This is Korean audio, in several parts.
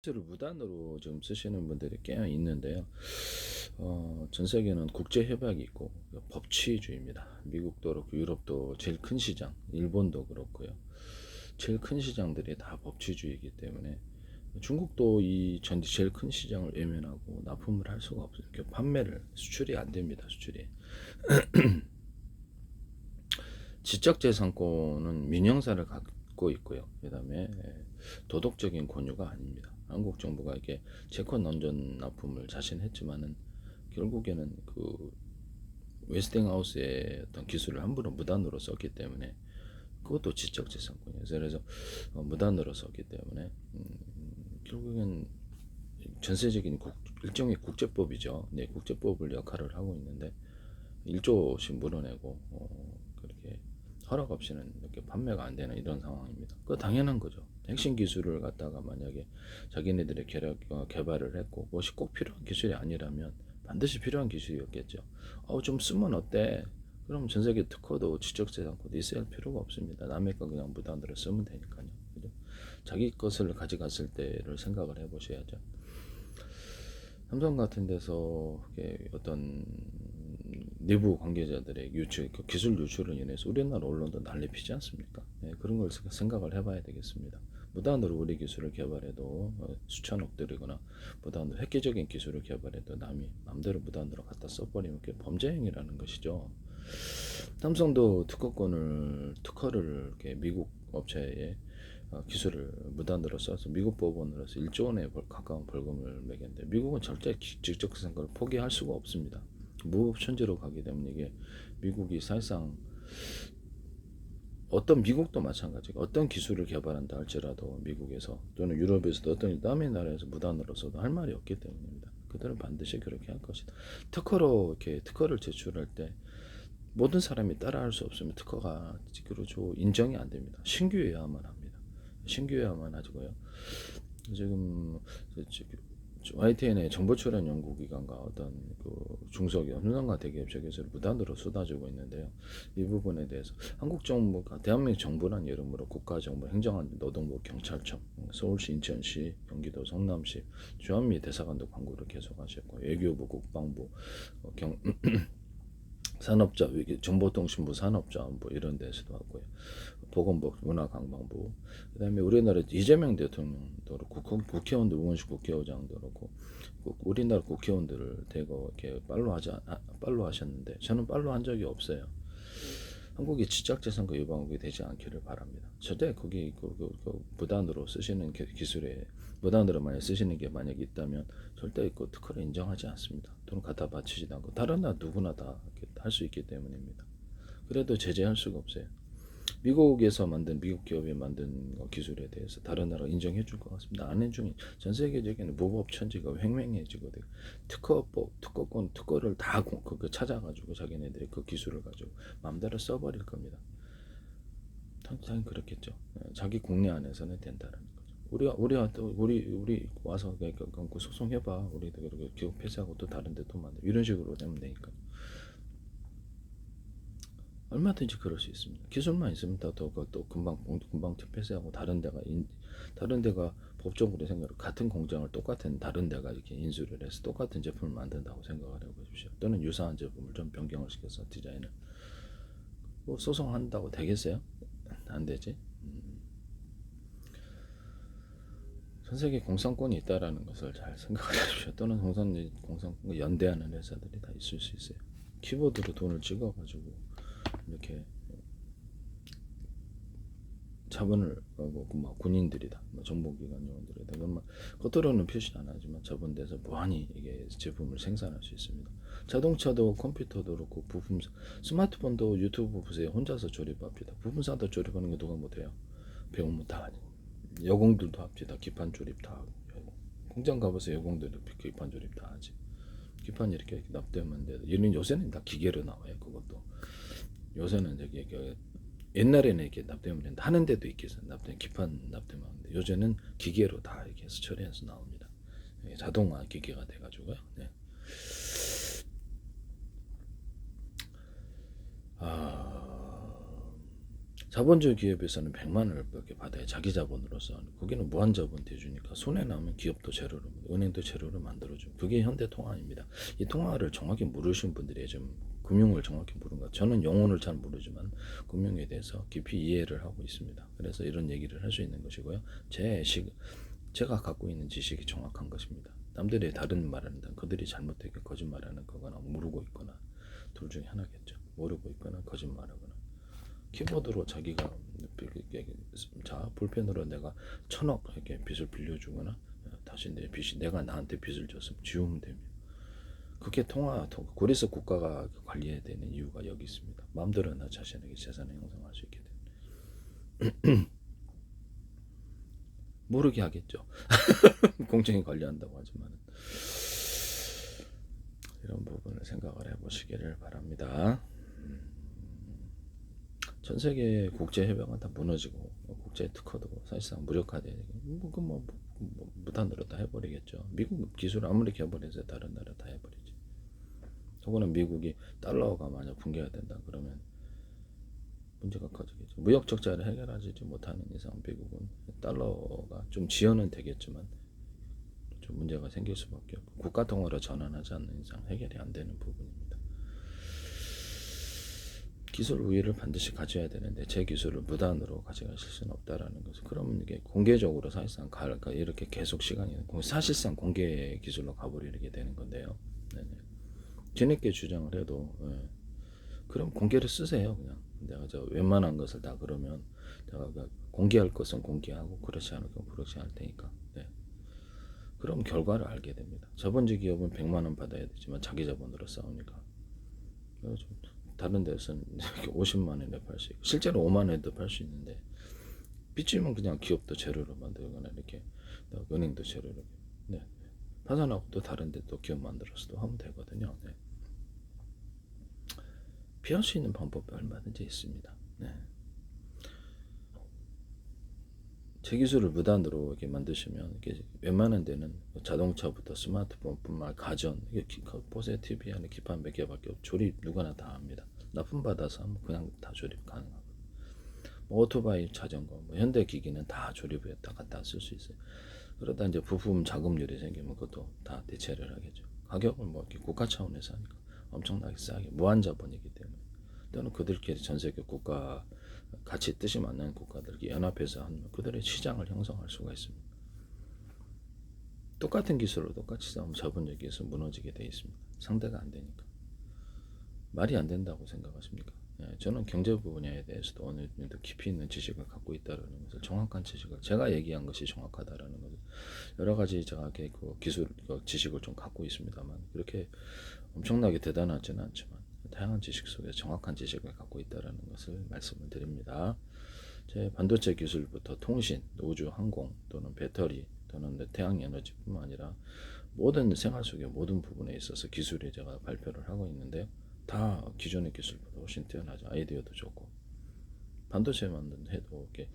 를 무단으로 지금 쓰시는 분들이 꽤 있는데요. 전 세계는 국제 협약이 있고 법치주의입니다. 미국도 그렇고 유럽도 제일 큰 시장, 일본도 그렇고요. 제일 큰 시장들이 다 법치주의이기 때문에 중국도 이 전 제일 큰 시장을 외면하고 납품을 할 수가 없어요. 판매를 수출이 안 됩니다. 수출이. 지적재산권은 민영사를 갖고 있고요. 그다음에 도덕적인 권유가 아닙니다. 한국 정부가 이게 채권 원전 납품을 자신했지만은 결국에는 그 웨스팅하우스의 어떤 기술을 함부로 무단으로 썼기 때문에 그것도 지적재산권이에요. 그래서 무단으로 썼기 때문에 결국엔 전세적인 일종의 국제법이죠. 네, 국제법을 역할을 하고 있는데 1조씩 물어내고 그렇게 허락 없이는 이렇게 판매가 안 되는 이런 상황입니다. 그 당연한 거죠. 핵심 기술을 갖다가 만약에 자기네들의 개발을 했고 그것이 꼭 필요한 기술이 아니라면 반드시 필요한 기술이었겠죠. 좀 쓰면 어때? 그럼 전 세계 특허도 지적재산권도 있어야 할 필요가 없습니다. 남의 거 그냥 무단으로 쓰면 되니까요. 그죠? 자기 것을 가져갔을 때를 생각을 해보셔야죠. 삼성 같은 데서 어떤 내부 관계자들의 유출, 기술 유출을 인해서 우리나라 언론도 난리 피지 않습니까? 네, 그런 걸 생각을 해봐야 되겠습니다. 무단으로 우리 기술을 개발해도 수천억 들이거나 무단으로 획기적인 기술을 개발해도 남이 마음대로 무단으로 갖다 써버리면 그게 범죄 행위라는 것이죠. 삼성도 특허를 이렇게 미국 업체에 기술을 무단으로 써서 미국 법원으로서 1조 원에 가까운 벌금을 매겼는데 미국은 절대 직접생각을 포기할 수가 없습니다. 무법천지로 가게 되면 이게 미국이 사실상 어떤 미국도 마찬가지고 어떤 기술을 개발한다 할지라도 미국에서 또는 유럽에서도 어떤 남의 나라에서 무단으로 써도 할 말이 없기 때문입니다. 그들은 반드시 그렇게 할 것이다. 특허를 제출할 때 모든 사람이 따라할 수 없으면 특허가 그렇죠 인정이 안 됩니다. 신규여야만 합니다. 신규여야만 하고요. 지금 YTN의 정보출연 연구기관과 어떤 그 중소기업, 현상과 대기업 쪽에서 무단으로 쏟아지고 있는데요. 이 부분에 대해서 한국 정부가 대한민국 정부란 이름으로 국가정부, 행정안, 노동부, 경찰청, 서울시, 인천시, 경기도 성남시, 주한미 대사관도 광고를 계속하셨고 외교부, 국방부, 경 산업자, 정보통신부, 산업자원부 이런 데서도 하고요. 보건부, 문화관광부, 그다음에 우리나라 이재명 대통령도 그렇고 국회의원들, 의원실 국회의장도 그렇고 우리나라 국회의원들을 대거 이렇게 팔로 하셨는데 저는 팔로 한 적이 없어요. 한국이 지적재산권 위반이 되지 않기를 바랍니다. 절대 거기 무단으로 쓰시는 기술에 무단으로 만약 쓰시는 게 만약 있다면 절대 그 특허를 인정하지 않습니다. 돈을 갖다 바치지도 않고 다른 나라 누구나 다 할 수 있기 때문입니다. 그래도 제재할 수가 없어요. 미국 기업이 만든 기술에 대해서 다른 나라가 인정해 줄 것 같습니다. 안 해주면 전 세계적인 무법 천지가 횡행해지거든요. 특허를 다 찾아가지고 자기네들이 그 기술을 가지고 마음대로 써버릴 겁니다. 당연히 그렇겠죠. 자기 국내 안에서는 된다는 거죠. 우리 와서 그 소송해봐. 우리도 그렇게 기업 폐쇄하고 또 다른 데 또 만들 이런 식으로 되면 되니까. 얼마든지 그럴 수 있습니다. 기술만 있으면 또 금방 폐쇄하고 다른 데가 법적으로 생각 같은 공장을 똑같은 다른 데가 이렇게 인수를 해서 똑같은 제품을 만든다고 생각을 해보십시오. 또는 유사한 제품을 좀 변경을 시켜서 디자인을 뭐 소송한다고 되겠어요? 안 되지. 전 세계 공산권이 있다라는 것을 잘 생각을 해주십시오. 또는 공산권 연대하는 회사들이 다 있을 수 있어요. 키보드로 돈을 찍어가지고 이렇게 자본을 군인들이다, 정보기관 요원들이다. 그건 겉으로는 표시 안 하지만 자본돼서 무한히 이게 제품을 생산할 수 있습니다. 자동차도 컴퓨터도 그렇고 스마트폰도 유튜브 보세요. 혼자서 조립합니다. 부품사도 조립하는 게 누가 못해요? 배우면 다 하니. 여공들도 합니다. 기판 조립 다 하고. 공장 가보세요. 여공들도 기판 조립 다 하지. 기판 이렇게 납땜하면 돼. 요새는 다 기계로 나와요. 그것도. 요새는 옛날에는 이렇게 납땜을 하는 데도 있겠어요. 기판 납땜하는데 요새는 기계로 다 이렇게 해서 처리해서 나옵니다. 자동화 기계가 돼가지고요. 네. 자본주의 기업에서는 100만 원을 밖에 받아야 자기 자본으로서. 거기는 무한 자본 대주니까 손해 나면 기업도 재료로, 은행도 재료로 만들어주고. 그게 현대 통화입니다. 이 통화를 정확히 모르시는 분들이 좀 금융을 정확히 모르는 것. 저는 영혼을 잘 모르지만 금융에 대해서 깊이 이해를 하고 있습니다. 그래서 이런 얘기를 할 수 있는 것이고요. 제가 갖고 있는 지식이 정확한 것입니다. 남들이 다른 말을 한다. 그들이 잘못되게 거짓말하는 거거나 모르고 있거나 둘 중에 하나겠죠. 모르고 있거나 거짓말하거나. 키보드로 자기가 자 볼펜으로 내가 1,000억 이렇게 빚을 빌려주거나 다시 내 빚이 내가 나한테 빚을 줬으면 지우면 됩니다. 그게 그래서 국가가 관리해야 되는 이유가 여기 있습니다. 마음대로 나 자신에게 재산을 형성할 수 있게 됩니다. 모르게 하겠죠. 공정히 관리한다고 하지만 이런 부분을 생각을 해보시기를 바랍니다. 전 세계 국제 협약은 다 무너지고 국제 특허도 사실상 무력화돼야 되고 무단으로 다 해버리겠죠. 미국 기술 아무리 개발해서 다른 나라 다 해버리지. 저거는 미국이 달러가 만약 붕괴가 된다 그러면 문제가 커지겠죠. 무역 적자를 해결하지 못하는 이상 미국은 달러가 좀 지연은 되겠지만 좀 문제가 생길 수밖에 없고 국가 통화로 전환하지 않는 이상 해결이 안 되는 부분입니다. 기술 우위를 반드시 가져야 되는데 제 기술을 무단으로 가져가실 수는 없다라는 것을. 그러면 이게 공개적으로 사실상 이렇게 계속 시간이 사실상 공개 기술로 가버리게 되는 건데요. 네네. 뒤늦게 주장을 해도 그럼 공개를 쓰세요. 그냥 내가 저 웬만한 것을 다 그러면 내가 공개할 것은 공개하고 그렇지 않을 건 그렇지 않을 테니까. 네. 그럼 결과를 알게 됩니다. 자본주의 기업은 100만 원 받아야 되지만 자기 자본으로 싸우니까. 다른 데서는 50만 원에 팔 수 있고 실제로 5만 원에도 팔 수 있는데 빚지면 그냥 기업도 재료로 만들거나 이렇게 은행도 재료로 네. 파산하고 또 다른 데 또 기업 만들어서 또 하면 되거든요. 네. 피할 수 있는 방법이 얼마든지 있습니다. 네. 제 기술을 무단으로 이렇게 만드시면 이게 웬만한 데는 자동차부터 스마트폰뿐만 가전, 보세요. TV 안에 기판 몇 개밖에 없고 조립 누구나 다 합니다. 납품 받아서 하면 그냥 다 조립 가능하고 오토바이, 자전거, 현대 기기는 다 조립했다 갖다 쓸 수 있어요. 그러다 이제 부품 자금률이 생기면 그것도 다 대체를 하겠죠. 가격은 이렇게 국가 차원에서 하니까 엄청나게 싸게 무한 자본이기 때문에 또는 그들끼리 전 세계 국가 같이 뜻이 맞는 국가들이 연합해서 하면 그들의 시장을 형성할 수가 있습니다. 똑같은 기술로 똑같이 싸우면 자본주의에서 무너지게 돼 있습니다. 상대가 안 되니까. 말이 안 된다고 생각하십니까? 저는 경제 분야에 대해서도 어느 정도 깊이 있는 지식을 갖고 있다는 것을 정확한 지식을 제가 얘기한 것이 정확하다라는 것을 여러 가지 제가 그 기술 지식을 좀 갖고 있습니다만 그렇게 엄청나게 대단하지는 않지만 다양한 지식 속에 정확한 지식을 갖고 있다는 것을 말씀을 드립니다. 제 반도체 기술부터 통신, 우주, 항공 또는 배터리 또는 태양에너지뿐만 아니라 모든 생활 속의 모든 부분에 있어서 기술이 제가 발표를 하고 있는데 다 기존의 기술보다 훨씬 뛰어나죠. 아이디어도 좋고 반도체만 해도 이렇게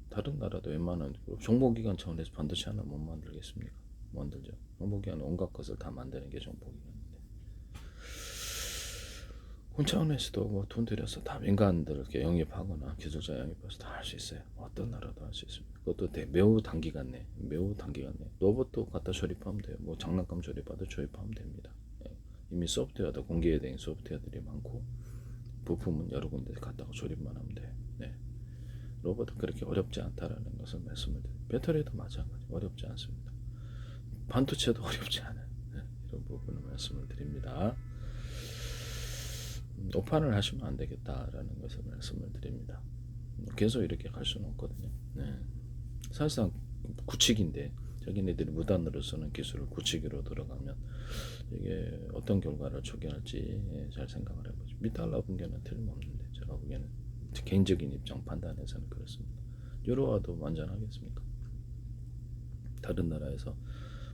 다른 나라도 웬만한 정보기관 차원에서 반도체 하나 못 만들겠습니까? 만들죠. 정보기관 온갖 것을 다 만드는 게 정보기관인데 군 차원에서도 돈 들여서 다 민간들 이렇게 영입하거나 기술자 영입해서 다 할 수 있어요. 어떤 나라도 할 수 있습니다. 그것도 매우 단기간 내 로봇도 갖다 조립하면 돼요. 장난감 조립하도 조립하면 됩니다. 이미 소프트웨어도 공개된 소프트웨어들이 많고 부품은 여러 군데 갖다가 조립만 하면 돼요. 네. 로봇은 그렇게 어렵지 않다라는 것을 말씀을 드립니다. 배터리도 마찬가지 어렵지 않습니다. 반도체도 어렵지 않아요. 네. 이런 부분을 말씀을 드립니다. 오판을 하시면 안 되겠다라는 것을 말씀을 드립니다. 계속 이렇게 갈 수는 없거든요. 네. 사실상 구치기인데 자기네들이 무단으로 쓰는 기술을 구치기로 들어가면 이게 어떤 결과를 초래할지 잘 생각을 해보죠. 미달라 붕괴는 틀림없는데 제가 보기에는 개인적인 입장 판단에서는 그렇습니다. 유로화도 완전하겠습니까? 다른 나라에서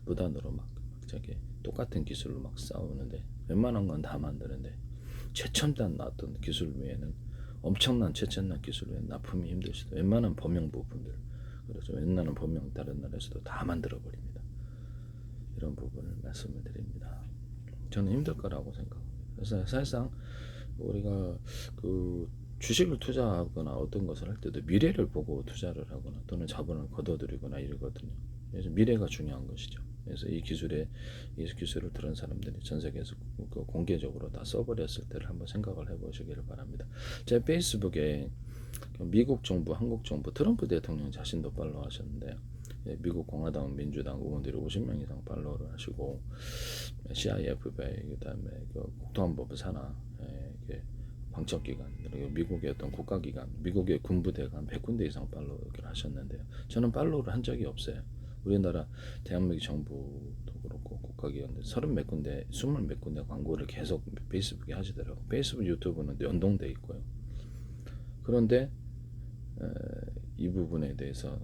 무단으로 막 저기 똑같은 기술로 막 싸우는데 웬만한 건 다 만드는데 최첨단 어떤 기술 외에는 엄청난 최첨단 기술 외에는 납품이 힘들 수도 웬만한 범용 부품들 그래서 웬만한 범용 다른 나라에서도 다 만들어 버립니다. 이런 부분을 말씀을 드립니다. 저는 힘들 거라고 생각합니다. 그래서 사실상 우리가 주식을 투자하거나 어떤 것을 할 때도 미래를 보고 투자를 하거나 또는 자본을 거둬들이거나 이러거든요. 그래서 미래가 중요한 것이죠. 그래서 이 기술을 들은 사람들이 전 세계에서 공개적으로 다 써버렸을 때를 한번 생각을 해보시기를 바랍니다. 제 페이스북에 미국 정부, 한국 정부, 트럼프 대통령 자신도 팔로우하셨는데요. 미국 공화당, 민주당 의원들이 50명 이상 팔로우를 하시고 CIF배, 그다음에 국토안보부 산하, 방첩기관, 그리고 미국의 어떤 국가기관, 미국의 군부대가 한 100군데 이상 팔로우를 하셨는데요. 저는 팔로우를 한 적이 없어요. 우리나라 대한민국 정부도 그렇고 국가기관들 30몇 군데, 20몇 군데 광고를 계속 페이스북에 하시더라고요. 페이스북, 유튜브는 연동돼 있고요. 그런데 이 부분에 대해서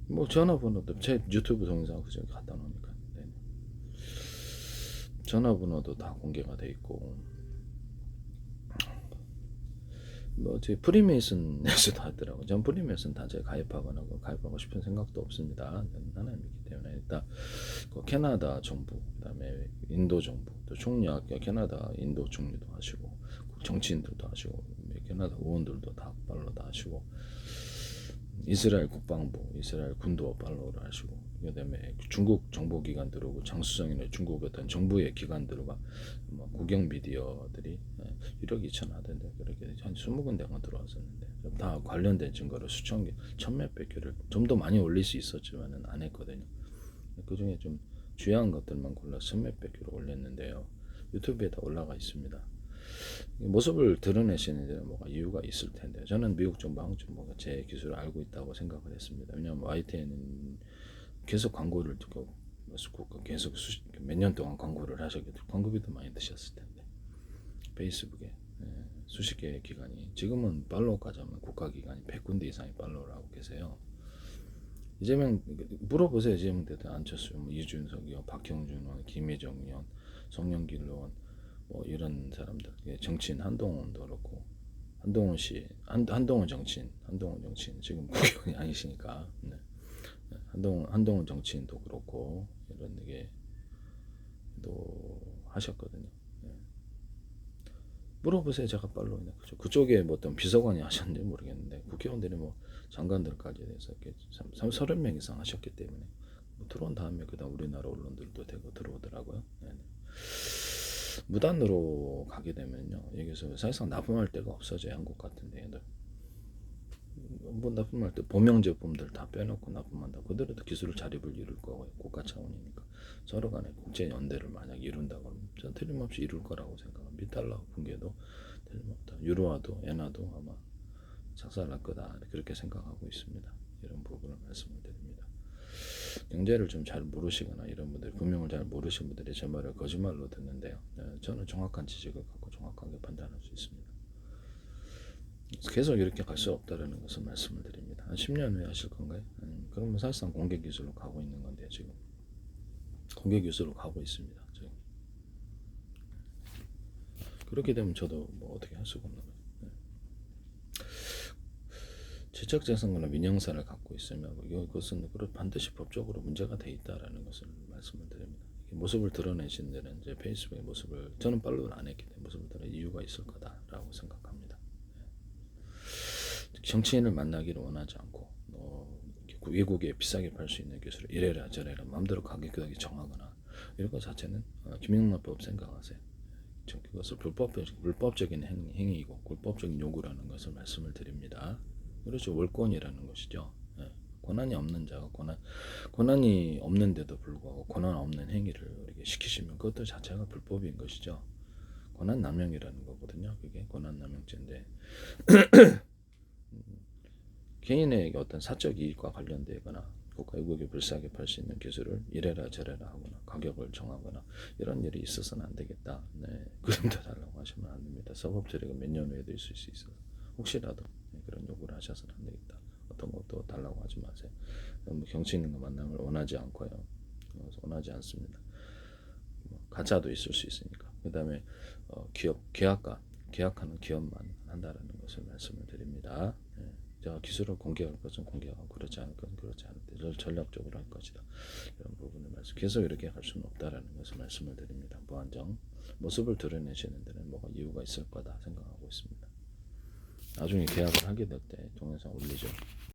뭐 전화번호도 제 유튜브 동영상 그저 갖다 놓으니까 전화번호도 다 공개가 돼 있고 뭐 제 프리메이슨에서도 하더라고요. 전 프리메이슨 단체에 가입하고 싶은 생각도 없습니다. 하나님이기 때문에 일단 그 캐나다 정부, 그다음에 인도 정부, 또 총리학 캐나다 인도 총리도 하시고 정치인들도 하시고 캐나다 의원들도 다 팔로우 다 하시고 이스라엘 국방부, 이스라엘 군도 팔로우를 하시고 그다음에 중국 정보기관들하고 장수성이나 중국 어떤 정부의 기관들과 뭐 국영 미디어들이 1억 2천 하던데 그렇게 한 20군데가 들어왔었는데 다 관련된 증거를 수천 개, 천몇백 개를 좀 더 많이 올릴 수 있었지만은 안 했거든요. 그 중에 좀 주요한 것들만 골라 천몇백 개를 올렸는데요. 유튜브에 다 올라가 있습니다. 모습을 드러내시는 데는 뭐가 이유가 있을 텐데 저는 미국 정부, 한국 정부가 제 기술을 알고 있다고 생각을 했습니다. 왜냐하면 YTN은 계속 광고를 듣고 계속 몇 년 동안 광고를 하셨기 때문에 광고비도 많이 드셨을 텐데 페이스북에 수십 개의 기관이 지금은 팔로우까지 하면 국가기관이 100군데 이상의 팔로우를 하고 계세요. 이재명 물어보세요. 이재명 대통령, 안철수, 뭐 이준석 의원, 박형준 의원, 김혜정 의원, 송영길 의원 뭐 이런 사람들, 정치인 한동훈도 그렇고 한동훈 씨, 한동훈 정치인 지금 국회의원이 아니시니까 네. 한동훈 정치인도 그렇고 이런 게또 하셨거든요. 네. 물어보세요. 제가 팔로우냐 그쪽에 뭐 어떤 비서관이 하셨는지 모르겠는데 국회의원들이 뭐 장관들까지 해서 이렇게 30명 이상 하셨기 때문에 뭐 들어온 다음에 그다음 우리나라 언론들도 되고 들어오더라고요. 네. 무단으로 가게 되면요 여기서 사실상 납품할 데가 없어져요. 한국 같은 데에도 뭐 납품할 때 범용 제품들 다 빼놓고 납품한다 그대로도 기술을 자립을 이룰 거고요. 국가 차원이니까 서로 간에 국제 연대를 만약 이룬다고 하면 전 틀림없이 이룰 거라고 생각합니다. 미달러 붕괴도 틀림없다. 유로화도 엔화도 아마 작살날 거다 그렇게 생각하고 있습니다. 이런 부분을 말씀을 드립니다. 경제를 좀 잘 모르시거나 이런 분들, 금융을 잘 모르시는 분들이 제 말을 거짓말로 듣는데요. 저는 정확한 지식을 갖고 정확하게 판단할 수 있습니다. 계속 이렇게 갈 수 없다는 것을 말씀을 드립니다. 한 10년 후에 하실 건가요? 그러면 사실상 공개 기술로 가고 있는 건데 지금 공개 기술로 가고 있습니다. 지금. 그렇게 되면 저도 뭐 어떻게 할 수가 없는 거예요. 지적재산권이나 민영사를 갖고 있으면 이것은 반드시 법적으로 문제가 돼 있다라는 것을 말씀을 드립니다. 모습을 드러내신 데는 이제 페이스북의 모습을 저는 팔로우를 안 했기 때문에 모습을 드러낼 이유가 있을 거다라고 생각합니다. 정치인을 만나기를 원하지 않고 외국에 비싸게 팔 수 있는 기술을 이래라 저래라 마음대로 가격이 정하거나 이런 것 자체는 김영란법 생각하세요. 그것을 불법적인 행위이고 불법적인 요구라는 것을 말씀을 드립니다. 그렇죠. 월권이라는 것이죠. 권한이 없는 자가 권한이 없는데도 불구하고 권한 없는 행위를 이렇게 시키시면 그것도 자체가 불법인 것이죠. 권한 남용이라는 거거든요. 그게 권한 남용죄인데 개인의 어떤 사적 이익과 관련되거나 국가 외국에 불쌍하게 팔 수 있는 기술을 이래라 저래라 하거나 가격을 정하거나 이런 일이 있어서는 안 되겠다. 네, 그 정도 달라고 하시면 안 됩니다. 사법 처리가 몇 년 후에도 있을 수 있어서 혹시라도 그런 요구를 하셔서는 안 되겠다. 어떤 것도 달라고 하지 마세요. 경치인과 만남을 원하지 않고요. 원하지 않습니다. 가짜도 있을 수 있으니까. 그 다음에 계약하는 기업만 한다라는 것을 말씀을 드립니다. 기술을 공개할 것은 공개하고 그렇지 않을 것은 그렇지 않을 때 전략적으로 할 것이다. 이런 부분을 말씀. 계속 이렇게 할 수는 없다라는 것을 말씀을 드립니다. 무한정 모습을 드러내시는 데는 뭐가 이유가 있을 거다 생각하고 있습니다. 나중에 계약을 하게 될 때 동영상 올리죠.